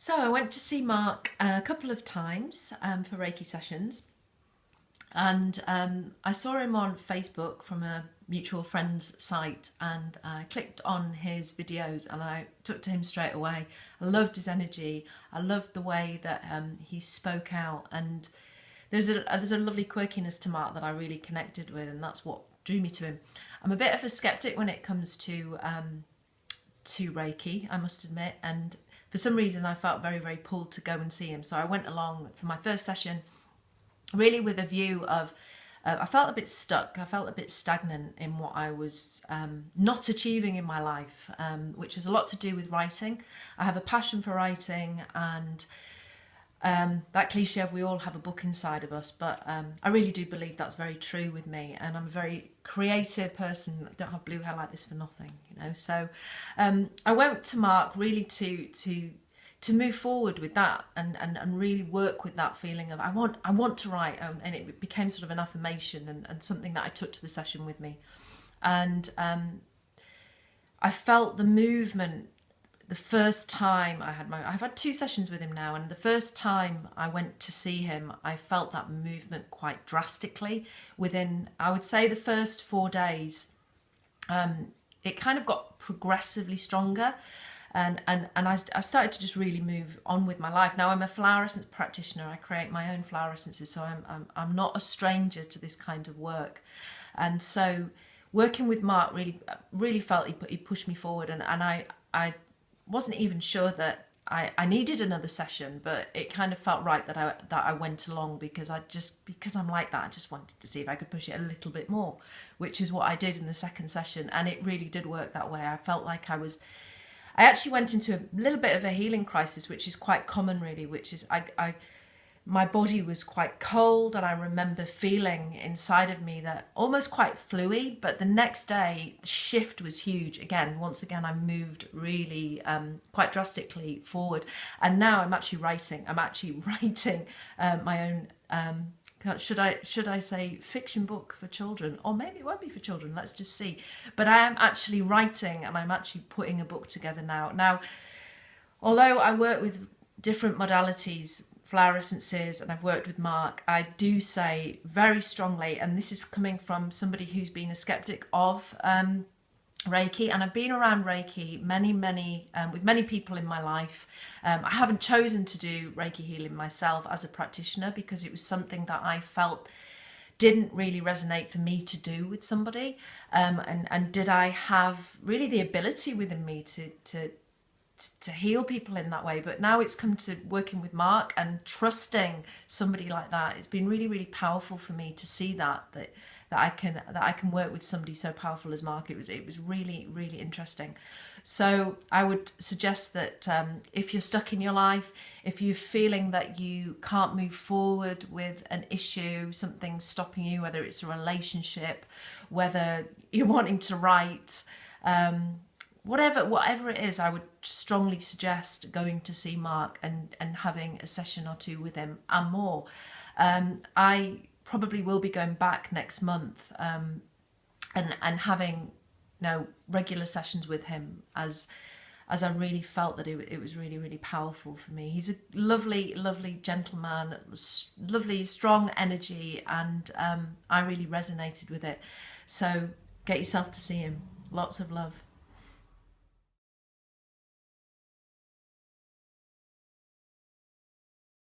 So I went to see Mark a couple of times for Reiki sessions, and I saw him on Facebook from a mutual friend's site, and I clicked on his videos and I took to him straight away. I loved his energy. I loved the way that he spoke out, and there's a lovely quirkiness to Mark that I really connected with, and that's what drew me to him. I'm a bit of a skeptic when it comes to Reiki, I must admit, and for some reason I felt very, very pulled to go and see him. So I went along for my first session really with a view of, I felt a bit stuck, I felt a bit stagnant in what I was not achieving in my life, which has a lot to do with writing. I have a passion for writing, and that cliche of we all have a book inside of us, but I really do believe that's very true with me, and I'm a very creative person. I don't have blue hair like this for nothing, you know. So I went to Mark really to move forward with that, and really work with that feeling of I want to write, and it became sort of an affirmation and something that I took to the session with me. And I felt the movement the first time I've had 2 sessions with him now, and the first time I went to see him, I felt that movement quite drastically within, I would say, the first 4 days. It kind of got progressively stronger, and I started to just really move on with my life. Now I'm a flower essence practitioner. I create my own flower essences, so I'm not a stranger to this kind of work. And so working with Mark really felt he pushed me forward, and I wasn't even sure that I needed another session, but it kind of felt right that I went along, because I'm like that, I just wanted to see if I could push it a little bit more, which is what I did in the second session, and it really did work that way. I felt like I actually went into a little bit of a healing crisis, which is quite common really, which is my body was quite cold, and I remember feeling inside of me that almost quite fluey, but the next day the shift was huge. Once again, I moved really quite drastically forward, and now I'm actually writing my own should I say fiction book for children, or maybe it won't be for children, let's just see. But I am actually writing, and I'm actually putting a book together now. Although I work with different modalities, flower essences, and I've worked with Mark, I do say very strongly, and this is coming from somebody who's been a skeptic of Reiki, and I've been around Reiki with many people in my life. I haven't chosen to do Reiki healing myself as a practitioner, because it was something that I felt didn't really resonate for me to do with somebody, and did I have really the ability within me to heal people in that way. But now it's come to working with Mark and trusting somebody like that. It's been really, really powerful for me to see that I can work with somebody so powerful as Mark. It was really, really interesting. So I would suggest that if you're stuck in your life, if you're feeling that you can't move forward with an issue, something stopping you, whether it's a relationship, whether you're wanting to write, whatever it is, I would strongly suggest going to see Mark and having a session or 2 with him and more. I probably will be going back next month, and having regular sessions with him, as I really felt that it was really, really powerful for me. He's a lovely, lovely gentleman, lovely, strong energy, and I really resonated with it. So get yourself to see him. Lots of love.